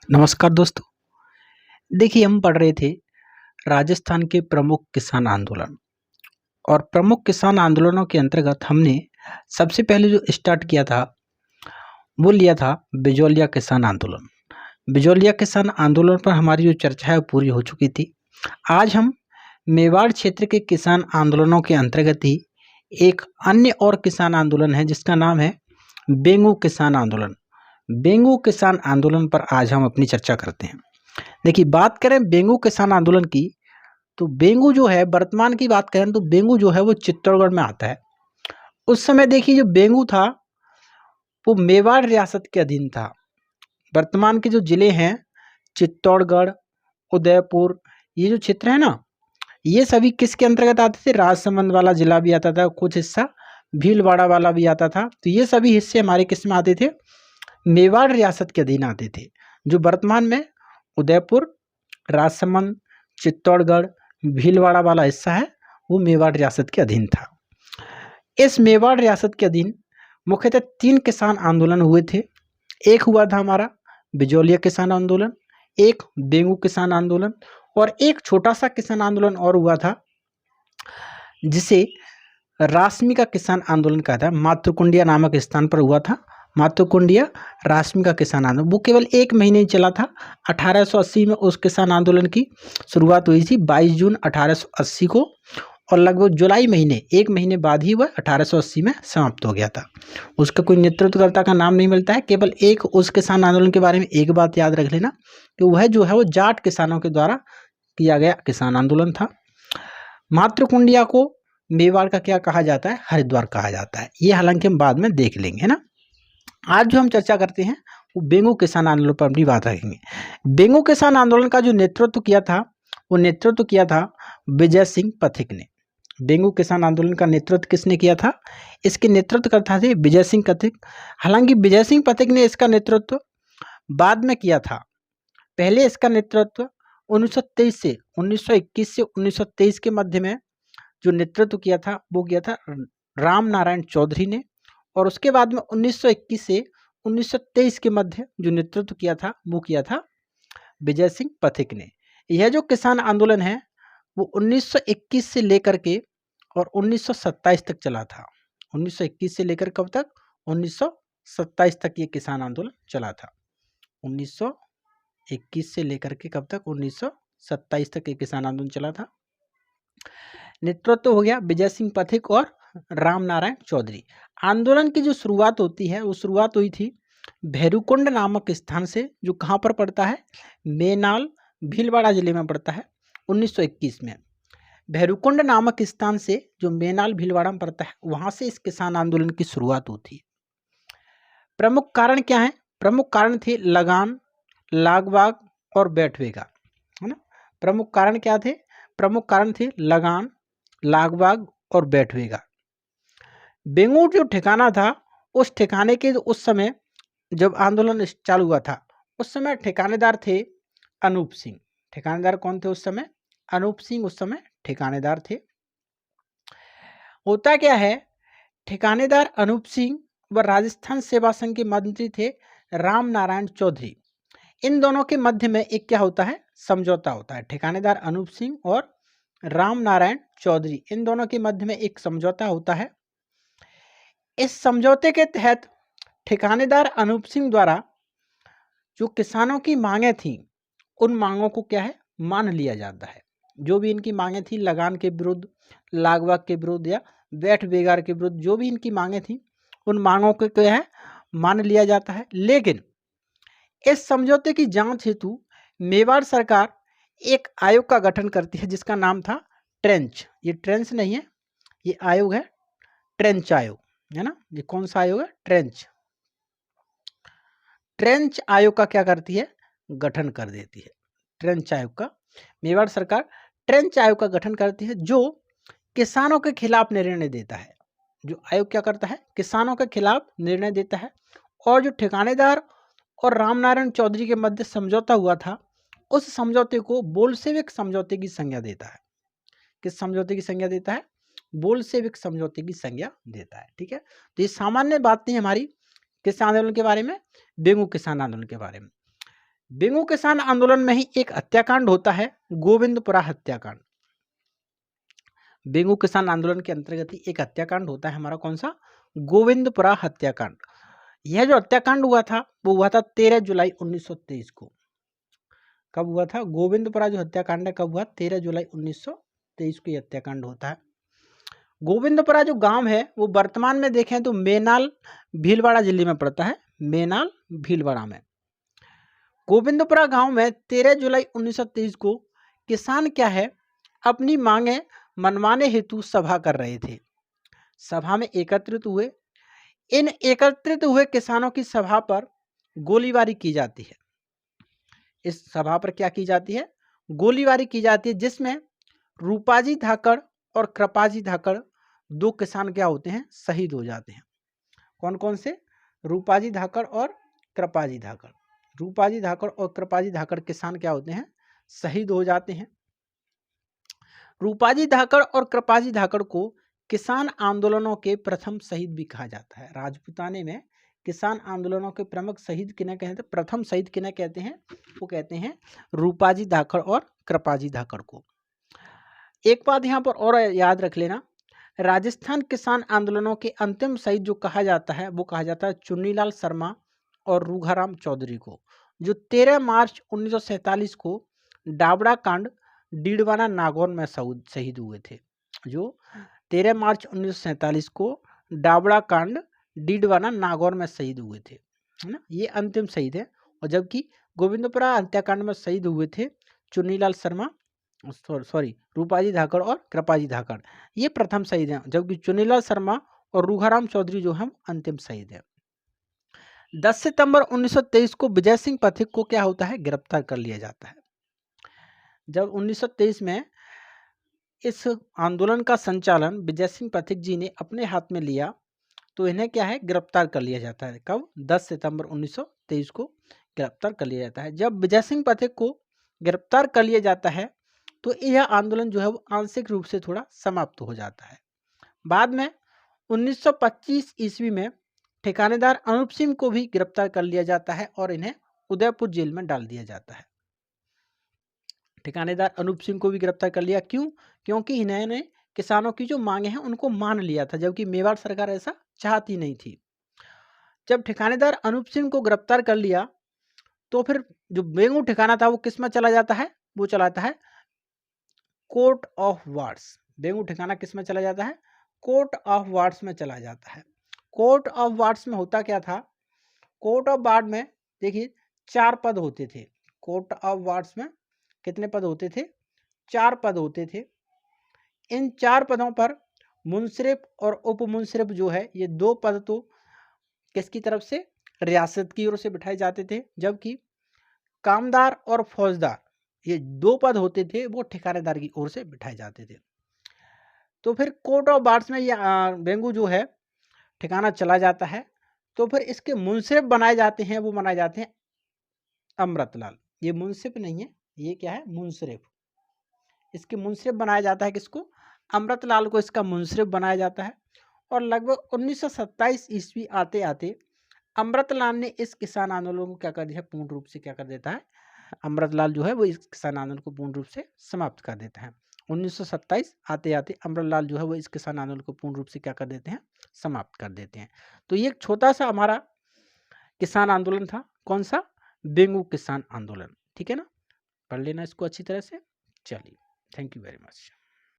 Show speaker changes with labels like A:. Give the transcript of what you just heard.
A: नमस्कार दोस्तों। देखिए, हम पढ़ रहे थे राजस्थान के प्रमुख किसान आंदोलन और प्रमुख किसान आंदोलनों के अंतर्गत हमने सबसे पहले जो स्टार्ट किया था वो लिया था बिजौलिया किसान आंदोलन। बिजौलिया किसान आंदोलन पर हमारी जो चर्चा है वो पूरी हो चुकी थी। आज हम मेवाड़ क्षेत्र के किसान आंदोलनों के अंतर्गत ही एक अन्य और किसान आंदोलन है जिसका नाम है बेंगू किसान आंदोलन। बेंगू किसान आंदोलन पर आज हम अपनी चर्चा करते हैं। देखिए, बात करें बेंगू किसान आंदोलन की, तो बेंगू जो है, वर्तमान की बात करें तो बेंगू जो है वो चित्तौड़गढ़ में आता है। उस समय देखिए, जो बेंगू था वो मेवाड़ रियासत के अधीन था। वर्तमान के जो जिले हैं चित्तौड़गढ़, उदयपुर, ये जो क्षेत्र है ना, ये सभी किसके अंतर्गत आते थे? राजसमंद वाला जिला भी आता था, कुछ हिस्सा भीलवाड़ा वाला भी आता था। तो ये सभी हिस्से हमारे किस में आते थे? मेवाड़ रियासत के अधीन आते थे, जो वर्तमान में उदयपुर, राजसमंद, चित्तौड़गढ़, भीलवाड़ा वाला हिस्सा है, वो मेवाड़ रियासत के अधीन था। इस मेवाड़ रियासत के अधीन मुख्यतः 3 किसान आंदोलन हुए थे। एक हुआ था हमारा बिजौलिया किसान आंदोलन, एक बेंगू किसान आंदोलन और एक छोटा सा किसान आंदोलन और हुआ था जिसे रासमी का किसान आंदोलन कहा था। मातृकुंडिया नामक स्थान पर हुआ था। मातृकुंडिया रासमी का किसान आंदोलन, वो केवल 1 महीने ही चला था। 1880 में उस किसान आंदोलन की शुरुआत हुई थी, 22 जून 1880 को, और लगभग जुलाई महीने 1 महीने बाद ही वह 1880 में समाप्त हो गया था। उसका कोई नेतृत्वकर्ता का नाम नहीं मिलता है। केवल एक उस किसान आंदोलन के बारे में एक बात याद रख लेना कि वह जो है वो जाट किसानों के द्वारा किया गया किसान आंदोलन था। मातृकुंडिया को मेवाड़ का क्या कहा जाता है? हरिद्वार कहा जाता है। ये हालांकि हम बाद में देख लेंगे, है ना। आज जो हम चर्चा करते हैं वो बेंगू किसान आंदोलन पर अपनी बात रखेंगे। बेंगू किसान आंदोलन का जो नेतृत्व किया था वो नेतृत्व किया था विजय सिंह पथिक ने। बेंगू किसान आंदोलन का नेतृत्व किसने किया था? इसके नेतृत्वकर्ता थे विजय सिंह पथिक। हालांकि विजय सिंह पथिक ने इसका नेतृत्व बाद में किया था। पहले इसका नेतृत्व 1923 से 1921 से 1923 के मध्य में जो नेतृत्व किया था वो किया था राम नारायण चौधरी ने, और उसके बाद में 1921 से 1923 के मध्य जो नेतृत्व किया था वो किया था विजय सिंह पथिक ने। यह जो किसान आंदोलन है वो 1921 से लेकर के और 1927 तक चला था। 1921 से लेकर कब तक? 1927 तक ये किसान आंदोलन चला था। 1921 से लेकर के कब तक? 1927 तक ये किसान आंदोलन चला था। नेतृत्व हो गया विजय सिंह पथिक और राम नारायण चौधरी। आंदोलन की जो शुरुआत होती है वो शुरुआत हुई थी भैरूकुंड नामक स्थान से, जो कहाँ पर पड़ता है? मेनाल, भीलवाड़ा जिले में पड़ता है। 1921 में भैरूकुंड नामक स्थान से, जो मेनाल भीलवाड़ा में पड़ता है, वहां से इस किसान आंदोलन की शुरुआत होती है। प्रमुख कारण क्या है? प्रमुख कारण थे लगान, लागबाग और बैठवेगा, है ना। प्रमुख कारण क्या थे? प्रमुख कारण थे लगान, लागबाग और बैठवेगा। बेंगू जो ठिकाना था, उस ठिकाने के उस समय जब आंदोलन चालू हुआ था उस समय ठिकानेदार थे अनूप सिंह। ठिकानेदार कौन थे उस समय? अनूप सिंह उस समय ठिकानेदार थे। होता क्या है, ठिकानेदार अनूप सिंह व राजस्थान सेवा संघ के मंत्री थे राम नारायण चौधरी। इन दोनों के मध्य में एक क्या होता है? समझौता होता है। ठिकानेदार अनूप सिंह और राम नारायण चौधरी, इन दोनों के मध्य में एक समझौता होता है। इस समझौते के तहत ठिकानेदार अनूप सिंह द्वारा जो किसानों की मांगें थीं उन मांगों को क्या है? मान लिया जाता है। जो भी इनकी मांगें थी लगान के विरुद्ध, लागबाग के विरुद्ध या बैठ बेगार के विरुद्ध, जो भी इनकी मांगें थी उन मांगों को क्या है? मान लिया जाता है। लेकिन इस समझौते की जांच हेतु मेवाड़ सरकार एक आयोग का गठन करती है जिसका नाम था ट्रेंच। ये ट्रेंच नहीं है, ये आयोग है ट्रेंच आयोग, है ना। ये कौन सा आयोग है? ट्रेंच। ट्रेंच आयोग का क्या करती है? गठन कर देती है। ट्रेंच आयोग का, मेवाड़ सरकार ट्रेंच आयोग का गठन करती है जो किसानों के खिलाफ निर्णय देता है। जो आयोग क्या करता है? किसानों के खिलाफ निर्णय देता है। और जो ठिकानेदार और रामनारायण चौधरी के मध्य समझौता हुआ था उस समझौते को बोल्शेविक समझौते की संज्ञा देता है। किस समझौते की संज्ञा देता है? बोल्शेविक समझौते की संज्ञा देता है। ठीक है, तो ये सामान्य बात नहीं हमारी किस आंदोलन के बारे में? बेंगू किसान आंदोलन के बारे में। बेंगू किसान आंदोलन में ही एक हत्याकांड होता है, गोविंदपुरा हत्याकांड। बेंगू किसान आंदोलन के अंतर्गत ही एक हत्याकांड होता है हमारा, कौन सा? गोविंदपुरा हत्याकांड। यह जो हत्याकांड हुआ था वो हुआ था 13 जुलाई 1923 को। कब हुआ था? गोविंदपुरा जो हत्याकांड है कब हुआ? 13 जुलाई 1923 को यह हत्याकांड होता है। गोविंदपुरा जो गांव है वो वर्तमान में देखें तो मेनाल भीलवाड़ा जिले में पड़ता है, मेनाल भीलवाड़ा में। गोविंदपुरा गांव में 13 जुलाई 1923 को किसान क्या है, अपनी मांगे मनवाने हेतु सभा कर रहे थे। सभा में एकत्रित हुए। इन एकत्रित हुए किसानों की सभा पर गोलीबारी की जाती है। इस सभा पर क्या की जाती है? गोलीबारी की जाती है, जिसमें रूपाजी धाकड़ और कृपाजी धाकड़ दो किसान क्या होते हैं? शहीद हो जाते हैं। कौन कौन से? रूपाजी धाकड़ और कृपाजी धाकड़। रूपाजी धाकड़ और कृपाजी धाकड़ किसान क्या होते हैं? शहीद हो जाते हैं। रूपाजी धाकड़ और कृपाजी धाकड़ को किसान आंदोलनों के प्रथम शहीद भी कहा जाता है। राजपूताने में किसान आंदोलनों के प्रमुख शहीद किन्हें कहते हैं? प्रथम शहीद किन्हें कहते हैं? वो कहते हैं रूपाजी धाकड़ और कृपाजी धाकड़ को। एक बात यहाँ पर और याद रख लेना, राजस्थान किसान आंदोलनों के अंतिम शहीद जो कहा जाता है वो कहा जाता है चुन्नीलाल शर्मा और रूघाराम चौधरी को, जो 13 मार्च 1947 को डाबड़ा कांड डीडवाना नागौर में शहीद हुए थे। जो 13 मार्च 1947 को डाबड़ा कांड डीडवाना नागौर में शहीद हुए थे, है ना, ये अंतिम शहीद है। और जबकि गोविंदपुरा हत्याकांड में शहीद हुए थे चुन्नीलाल शर्मा, सॉरी रूपाजी धाकड़ और कृपाजी धाकड़, ये प्रथम शहीद हैं, जबकि चुन्नीलाल शर्मा और रूघाराम चौधरी जो हैं अंतिम शहीद हैं। 10 सितंबर 1923 को विजय सिंह पथिक को क्या होता है? गिरफ्तार कर लिया जाता है। जब 1923 में इस आंदोलन का संचालन विजय सिंह पथिक जी ने अपने हाथ में लिया तो इन्हें क्या है? गिरफ्तार कर लिया जाता है। कब? 10 सितंबर 1923 को गिरफ्तार कर लिया जाता है। जब विजय सिंह पथिक को गिरफ्तार कर लिया जाता है तो यह आंदोलन जो है वो आंशिक रूप से थोड़ा समाप्त हो जाता है। बाद में 1925 ईस्वी में ठिकानेदार अनूप सिंह को भी गिरफ्तार कर लिया जाता है और इन्हें उदयपुर जेल में डाल दिया जाता है। ठिकानेदार अनूप सिंह को भी गिरफ्तार कर लिया, क्यों? क्योंकि इन्होंने किसानों की जो मांगे हैं उनको मान लिया था, जबकि मेवाड़ सरकार ऐसा चाहती नहीं थी। जब ठिकानेदार अनूप सिंह को गिरफ्तार कर लिया तो फिर जो बेंगू ठिकाना था वो किस में चला जाता है? वो चलाता है कोर्ट ऑफ वार्ड्स। बेंगू ठिकाना किस में चला जाता है? कोर्ट ऑफ वार्ड्स में चला जाता है। कोर्ट ऑफ वार्ड्स में होता क्या था? कोर्ट ऑफ वार्ड में देखिए 4 पद होते थे। कोर्ट ऑफ वार्ड्स में कितने पद होते थे? 4 पद होते थे। इन 4 पदों पर मुंसरिफ और उप मुंसरिफ जो है ये 2 पद तो किसकी तरफ से? रियासत की ओर से बिठाए जाते थे, जबकि कामदार और फौजदार ये 2 पद होते थे वो ठिकानेदार की ओर से बिठाए जाते थे। तो फिर कोर्ट ऑफ वार्ड्स में ये बेंगू जो है ठिकाना चला जाता है। तो फिर इसके मुंसिफ बनाए जाते हैं, वो बनाए जाते हैं अमृतलाल। ये मुंसिफ नहीं है, ये क्या है? मुंसरिफ। इसके मुंसिफ बनाया जाता है किसको? अमृतलाल को इसका मुंसरिफ बनाया जाता है। और लगभग 1927 ईस्वी आते आते अमृतलाल ने इस किसान आंदोलन को क्या कर दिया? पूर्ण रूप से क्या कर देता है? अमृतलाल जो है वो इस किसान आंदोलन को पूर्ण रूप से समाप्त कर देता है। 1927 आते आते अमृतलाल जो है वो इस किसान आंदोलन को पूर्ण रूप से क्या कर देते हैं? समाप्त कर देते हैं। तो ये एक छोटा सा हमारा किसान आंदोलन था। कौन सा? बेंगू किसान आंदोलन। ठीक है ना, पढ़ लेना इसको अच्छी तरह से। चलिए, थैंक यू वेरी मच।